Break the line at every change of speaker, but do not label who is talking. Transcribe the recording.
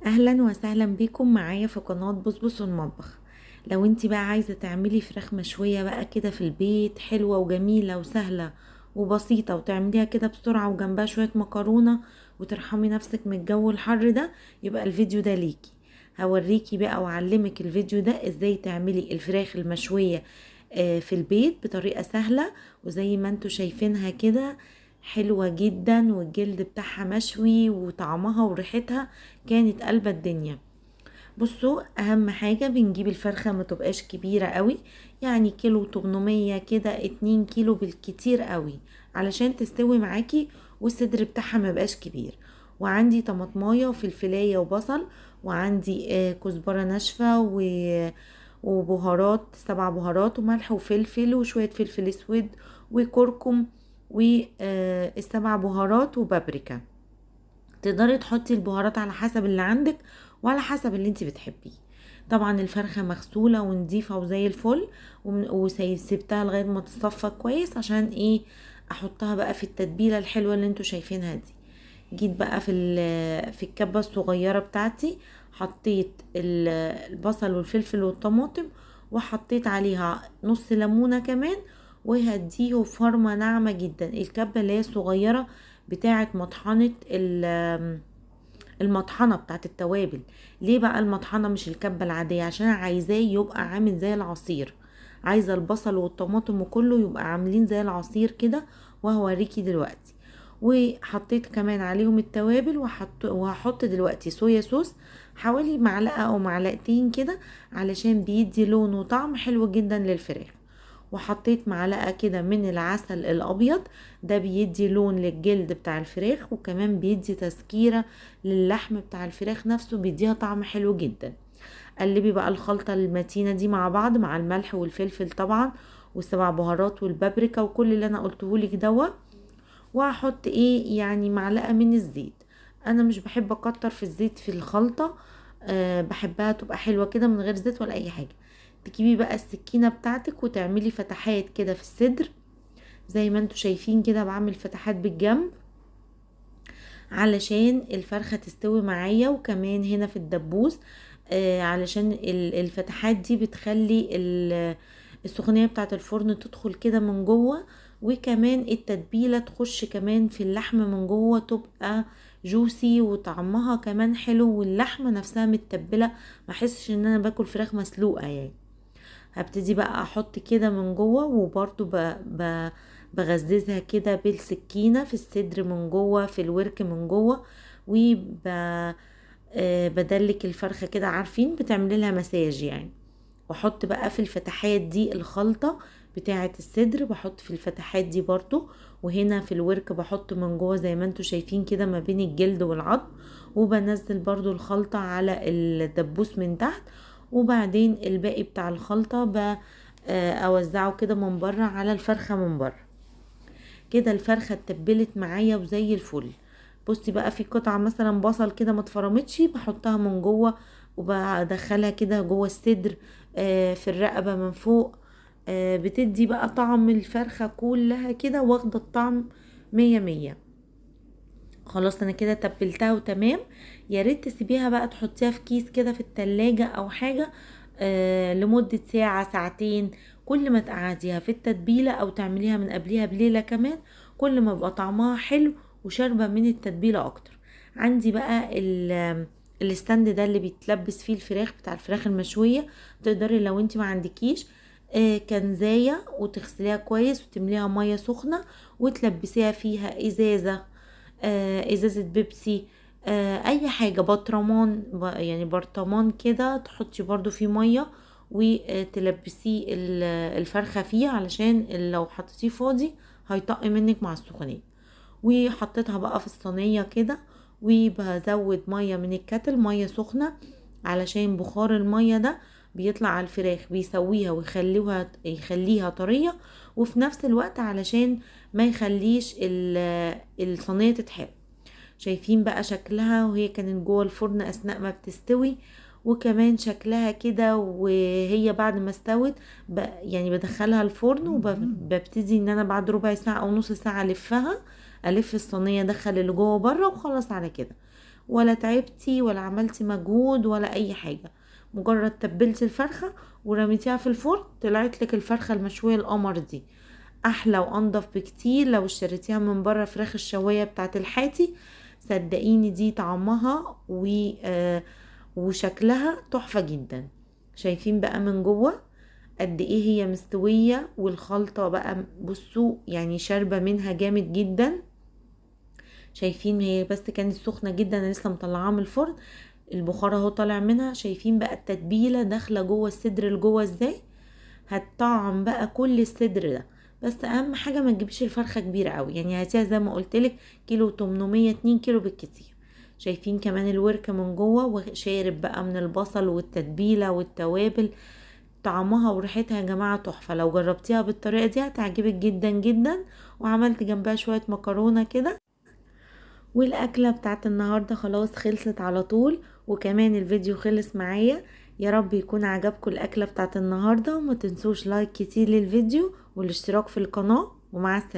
اهلا وسهلا بيكم معايا في قناة بصبص المطبخ. لو انتي بقى عايزة تعملي فراخ مشوية بقى كده في البيت حلوة وجميلة وسهلة وبسيطة، وتعمليها كده بسرعة وجنبها شوية مكرونة وترحمي نفسك من الجو الحر ده، يبقى الفيديو ده ليكي. هوريكي بقى واعلمك الفيديو ده ازاي تعملي الفراخ المشوية في البيت بطريقة سهلة، وزي ما انتوا شايفينها كده حلوة جدا، والجلد بتاعها مشوي وطعمها وريحتها كانت قلبة الدنيا. بصوا، اهم حاجة بنجيب الفرخة ما تبقاش كبيرة قوي، يعني كيلو 800 كده، 2 كيلو بالكتير قوي علشان تستوي معاكي، والصدر بتاعها ما بقاش كبير. وعندي طماطمايه وفلفلايه وبصل، وعندي كزبرة ناشفة وبهارات، 7 بهارات وملح وفلفل وشوية فلفل اسود وكركم والسبع بهارات وبابريكا. تقدري تحطي البهارات على حسب اللي عندك وعلى حسب اللي انت بتحبيه. طبعا الفرخة مغسولة ونضيفة وزي الفل، وسيبتها لغاية ما تصفى كويس عشان ايه، احطها بقى في التتبيلة الحلوة اللي انتوا شايفينها دي. جيت بقى في الكبة الصغيرة بتاعتي، حطيت البصل والفلفل والطماطم، وحطيت عليها نص ليمونة كمان، وهديه فرمة ناعمة جدا. الكبة اللي هي صغيرة بتاعت مطحنة المطحنة بتاعت التوابل. ليه بقى المطحنة مش الكبة العادية؟ عشان عايزاه يبقى عامل زي العصير، عايزة البصل والطماطم وكله يبقى عاملين زي العصير كده، وهوريكي دلوقتي. وحطيت كمان عليهم التوابل، وهحط دلوقتي صويا صوص حوالي معلقة او معلقتين كده، علشان بيدي لون وطعم حلو جدا للفراخ. وحطيت معلقة كده من العسل الابيض، ده بيدي لون للجلد بتاع الفراخ، وكمان بيدي تسكيرة للحم بتاع الفراخ نفسه، بيديها طعم حلو جدا. قلبي بقى الخلطة المتينة دي مع بعض، مع الملح والفلفل طبعا والسبع بهارات والبابريكا وكل اللي انا قلتهولك دوا. وهحط ايه، يعني معلقة من الزيت. انا مش بحب اكتر في الزيت في الخلطة، بحبها تبقى حلوة كده من غير زيت ولا اي حاجة. تجيبي بقى السكينة بتاعتك وتعملي فتحات كده في الصدر، زي ما انتوا شايفين كده بعمل فتحات بالجنب علشان الفرخة تستوي معايا، وكمان هنا في الدبوس علشان الفتحات دي بتخلي السخونية بتاعة الفرن تدخل كده من جوه، وكمان التتبيلة تخش كمان في اللحم من جوه، تبقى جوسي وطعمها كمان حلو، واللحمة نفسها متبلة، ما احسش ان انا باكل فراخ مسلوقة يعني. هبتدي بقى احط كده من جوه، وبرضو بغززها كده بالسكينة في الصدر من جوه، في الورك من جوه، بدلك الفرخة كده، عارفين بتعملي لها مساج يعني. واحط بقى في الفتحات دي الخلطة بتاعة الصدر، بحط في الفتحات دي برضو، وهنا في الورك بحط من جوه زي ما انتوا شايفين كده ما بين الجلد والعظم، وبنزل برضو الخلطة على الدبوس من تحت، وبعدين الباقي بتاع الخلطة اوزعه كده من بره على الفرخة من بره. كده الفرخة اتبلت معايا وزي الفل. بصي بقى، في قطعة مثلا بصل كده ما اتفرمتش، بحطها من جوه وبدخلها كده جوه الصدر، في الرقبة من فوق، بتدي بقى طعم الفرخة كلها كده، واخدة الطعم مية مية. خلاص انا كده تبلتها وتمام. يا ريت تسيبيها بقى تحطيها في كيس كده في التلاجة او حاجة لمدة ساعة ساعتين، كل ما تقعديها في التتبيلة او تعمليها من قبليها بليلة كمان، كل ما بقى طعمها حلو وشاربة من التتبيلة اكتر. عندي بقى الستاند ده اللي بيتلبس فيه الفراخ بتاع الفراخ المشوية. تقدري لو انت ما عندكيش كنزاية وتغسليها كويس وتمليها مية سخنة، وتلبسيها فيها ازازة، ازازة بيبسي، اي حاجة، برطمان يعني برطمان كده تحطي برضو فيه مية، وتلبسيه الفرخة فيه، علشان لو حطيتيه فاضي هيطق منك مع السخونية. وحطيتها بقى في الصينية كده، وبزود مية من الكتل، مية سخنة، علشان بخار المية ده بيطلع على الفراخ بيسويها يخليها طرية، وفي نفس الوقت علشان ما يخليش الصينية تتحرق. شايفين بقى شكلها وهي كانت جوه الفرن اثناء ما بتستوي، وكمان شكلها كده وهي بعد ما استوت يعني بدخلها الفرن، وببتدي ان انا بعد ربع ساعة او نص ساعة الف الصينية، ادخل اللي جوه بره، وخلاص على كده. ولا تعبتي ولا عملتي مجهود ولا اي حاجة. مجرد تبلتي الفرخة ورميتيها في الفرن طلعت لك الفرخة المشوية القمر دي. احلى وانضف بكتير لو اشتريتيها من بره فراخ الشواية بتاعت الحاتي. صدقيني دي طعمها وشكلها تحفة جدا. شايفين بقى من جوه قد ايه هي مستوية، والخلطة بقى بصوا يعني شاربة منها جامد جدا. شايفين هي بس كانت سخنة جدا، انا لسه مطلعاها من الفرن، البخار اهو طالع منها. شايفين بقى التتبيلة داخلة جوه الصدر لجوه ازاي، هتطعم بقى كل الصدر ده. بس اهم حاجة ما تجيبش الفرخة كبيرة قوي، يعني هاتيها زي ما قلتلك كيلو 800 2 كيلو بالكتير. شايفين كمان الورك من جوه وشارب بقى من البصل والتتبيلة والتوابل. طعمها وريحتها يا جماعة تحفة، لو جربتيها بالطريقة دي هتعجبك جدا جدا. وعملت جنبها شوية مكرونة كده. والاكلة بتاعت النهاردة خلاص خلصت على طول، وكمان الفيديو خلص معايا. يا رب يكون عجبكم الاكلة بتاعت النهاردة، وما تنسوش لايك كتير للفيديو والاشتراك في القناة، ومع السلامة.